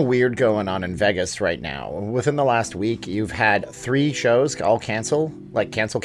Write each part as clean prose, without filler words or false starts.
Weird going on in Vegas right now. Within the last week, you've had 3 shows all cancel, like cancel,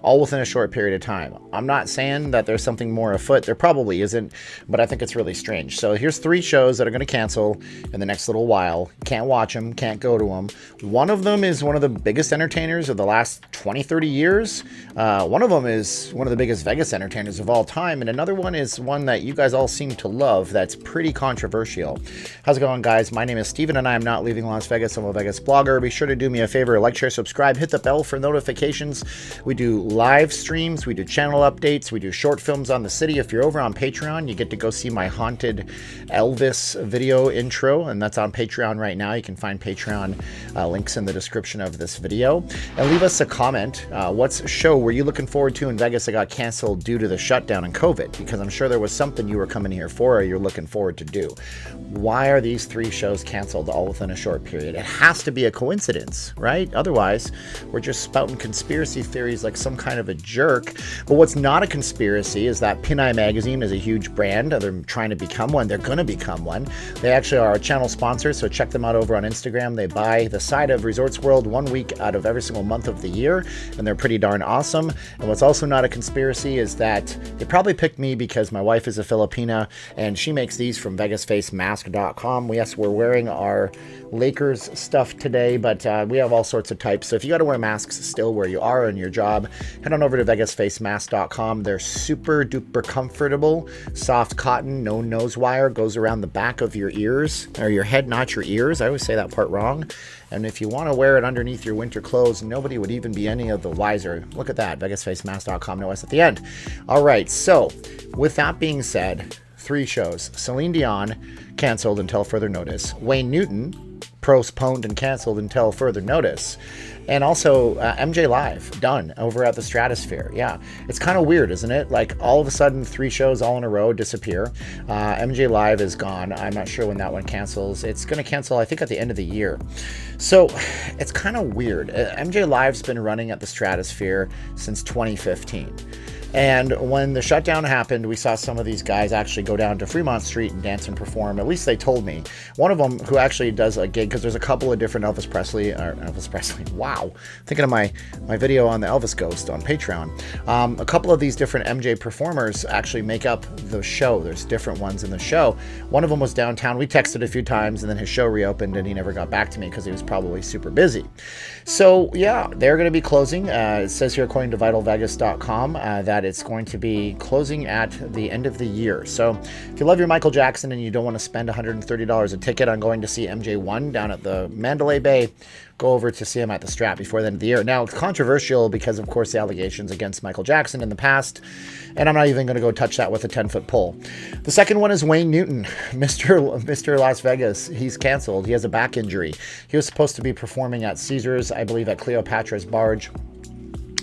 all within a short period of time. I'm not saying that there's something more afoot. There probably isn't, but I think it's really strange. So here's 3 shows that are going to cancel in the next little while. Can't watch them, can't go to them. One of them is one of the biggest entertainers of the last 20, 30 years. One of them is one of the biggest Vegas entertainers of all time. And another one is one that you guys all seem to love that's pretty controversial. How's it going, guys? My name is Steven and I am not leaving Las Vegas. I'm a Vegas blogger. Be sure to do me a favor, like, share, subscribe, hit the bell for notifications. We do live streams, we do channel updates, we do short films on the city. If you're over on Patreon, you get to go see my haunted Elvis video intro, and that's on Patreon right now. You can find Patreon links in the description of this video. And leave us a comment. What show were you looking forward to in Vegas that got canceled due to the shutdown and COVID? Because I'm sure there was something you were coming here for or you're looking forward to do. Why are these 3 shows canceled all within a short period? It has to be a coincidence, right? Otherwise, we're just spouting conspiracy theories like some kind of a jerk. But what's not a conspiracy is that Pin Eye Magazine is a huge brand. They're trying to become one. They're going to become one. They actually are a channel sponsor, so check them out over on Instagram. They buy the side of Resorts World 1 week out of every single month of the year, and they're pretty darn awesome. And what's also not a conspiracy is that they probably picked me because my wife is a Filipina, and she makes these from VegasFaceMask.com. Yes, we're wearing our Lakers stuff today, but we have all sorts of types. So if you got to wear masks still where you are in your job, head on over to VegasFaceMask.com. They're super duper comfortable, soft cotton, no nose wire, goes around the back of your ears, or your head, not your ears. I always say that part wrong. And if you want to wear it underneath your winter clothes, nobody would even be any of the wiser. Look at that, VegasFaceMask.com, no S at the end. All right, so with that being said, 3 shows. Celine Dion, canceled until further notice. Wayne Newton, postponed and canceled until further notice. And also MJ Live, done over at the Stratosphere. Yeah, it's kind of weird, isn't it? Like all of a sudden 3 shows all in a row disappear. MJ Live is gone. I'm not sure when that one cancels. It's going to cancel, I think, at the end of the year. So it's kind of weird. MJ Live's been running at the Stratosphere since 2015. And when the shutdown happened, we saw some of these guys actually go down to Fremont Street and dance and perform. At least they told me. One of them who actually does a gig, because there's a couple of different Elvis Presley, wow. Thinking of my video on the Elvis Ghost on Patreon. A couple of these different MJ performers actually make up the show. There's different ones in the show. One of them was downtown. We texted a few times, and then his show reopened, and he never got back to me because he was probably super busy. So, yeah, they're going to be closing. It says here, according to VitalVegas.com, that it's going to be closing at the end of the year. So if you love your Michael Jackson and you don't want to spend $130 a ticket on going to see MJ1 down at the Mandalay Bay, go over to see him at the Strat before the end of the year. Now, it's controversial because, of course, the allegations against Michael Jackson in the past, and I'm not even going to go touch that with a 10-foot pole. The second one is Wayne Newton, Mr. Las Vegas. He's canceled. He has a back injury. He was supposed to be performing at Caesars, I believe, at Cleopatra's Barge.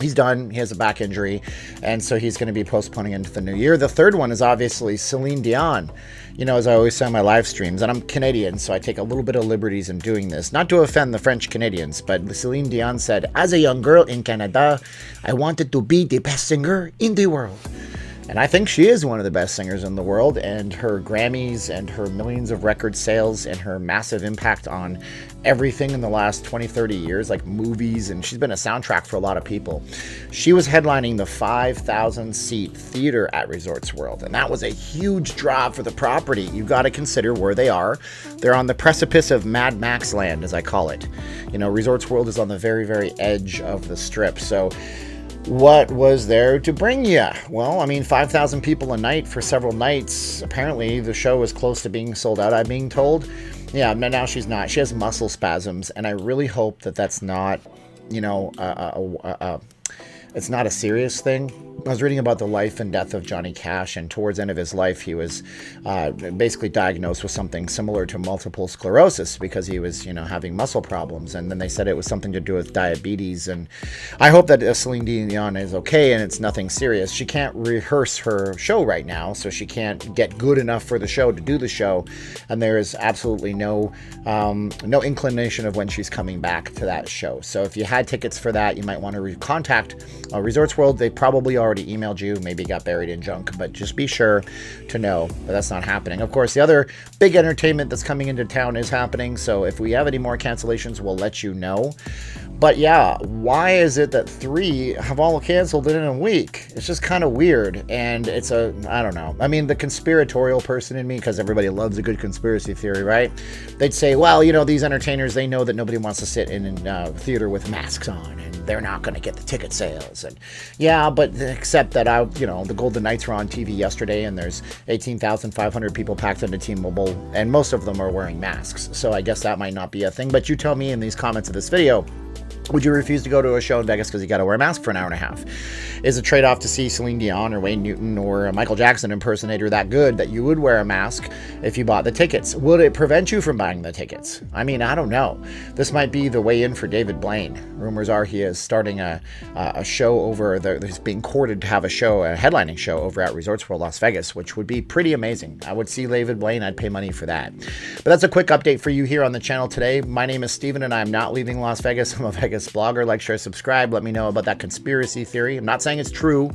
He's done. He has a back injury, and so he's going to be postponing into the new year. The third one is obviously Celine Dion. You know, as I always say on my live streams, and I'm Canadian, so I take a little bit of liberties in doing this. Not to offend the French Canadians, but Celine Dion said, "As a young girl in Canada, I wanted to be the best singer in the world." And I think she is one of the best singers in the world, and her Grammys and her millions of record sales and her massive impact on everything in the last 20, 30 years, like movies, and she's been a soundtrack for a lot of people. She was headlining the 5,000-seat theater at Resorts World, and that was a huge draw for the property. You got to consider where they are. They're on the precipice of Mad Max land, as I call it. You know, Resorts World is on the very, very edge of the strip, so what was there to bring you? Well, I mean, 5,000 people a night for several nights. Apparently, the show was close to being sold out, I'm being told. Yeah, now she's not. She has muscle spasms, and I really hope that that's not, you know, it's not a serious thing. I was reading about the life and death of Johnny Cash, and towards the end of his life, he was basically diagnosed with something similar to multiple sclerosis because he was, you know, having muscle problems. And then they said it was something to do with diabetes. And I hope that Celine Dion is okay and it's nothing serious. She can't rehearse her show right now, so she can't get good enough for the show to do the show. And there is absolutely no inclination of when she's coming back to that show. So if you had tickets for that, you might want to contact Resorts World. They probably already already emailed you. Maybe it got buried in junk, but just be sure to know that that's not happening. Of course, the other big entertainment that's coming into town is happening, so if we have any more cancellations, we'll let you know. But yeah, why is it that 3 have all canceled in a week? It's just kind of weird, and it's I don't know. I mean, the conspiratorial person in me, because everybody loves a good conspiracy theory, right? They'd say, well, you know, these entertainers, they know that nobody wants to sit in a theater with masks on, and they're not going to get the ticket sales. And yeah, but except that the Golden Knights were on TV yesterday, and there's 18,500 people packed into T-Mobile, and most of them are wearing masks. So I guess that might not be a thing. But you tell me in these comments of this video, would you refuse to go to a show in Vegas because you got to wear a mask for an hour and a half? Is a trade-off to see Celine Dion or Wayne Newton or a Michael Jackson impersonator that good that you would wear a mask if you bought the tickets? Would it prevent you from buying the tickets? I mean, I don't know. This might be the way in for David Blaine. Rumors are he is starting a show over there. He's being courted to have a headlining show over at Resorts World Las Vegas, which would be pretty amazing. I would see David Blaine. I'd pay money for that. But that's a quick update for you here on the channel today. My name is Steven, and I'm not leaving Las Vegas. I'm a Vegas blogger. Like, share, subscribe. Let me know about that conspiracy theory. I'm not saying it's true.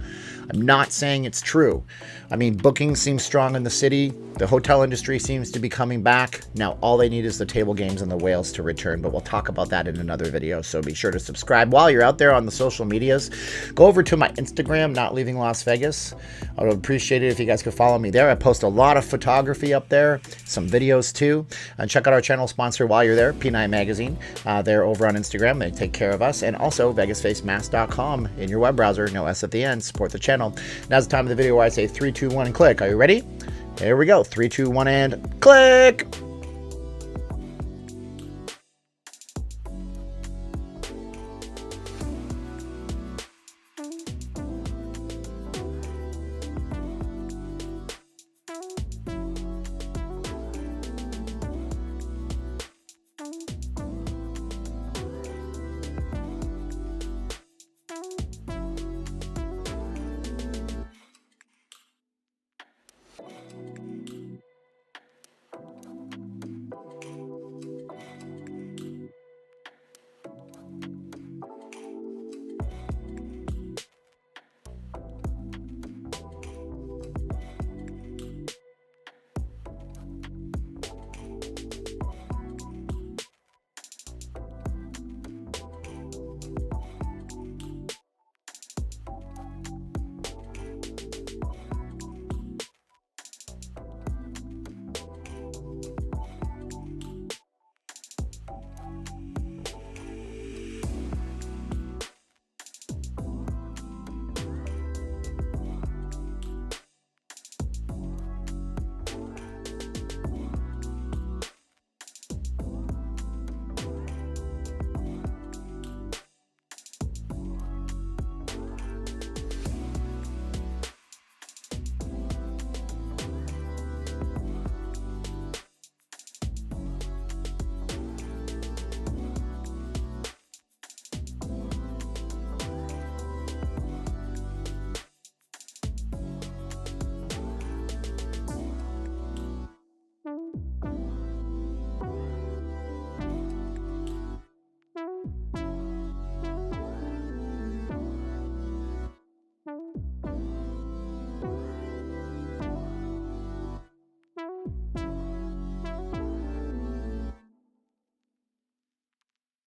I'm not saying it's true. I mean, bookings seem strong in the city. The hotel industry seems to be coming back. Now, all they need is the table games and the whales to return, but we'll talk about that in another video, so be sure to subscribe. While you're out there on the social medias, go over to my Instagram, Not Leaving Las Vegas. I would appreciate it if you guys could follow me there. I post a lot of photography up there, some videos too. And check out our channel sponsor while you're there, P9 Magazine. They're over on Instagram. They take care of us. And also VegasFaceMask.com in your web browser. No S at the end. Support the channel. Now's the time of the video where I say 3, 2, 1, and click. Are you ready? Here we go. 3, 2, 1, and click.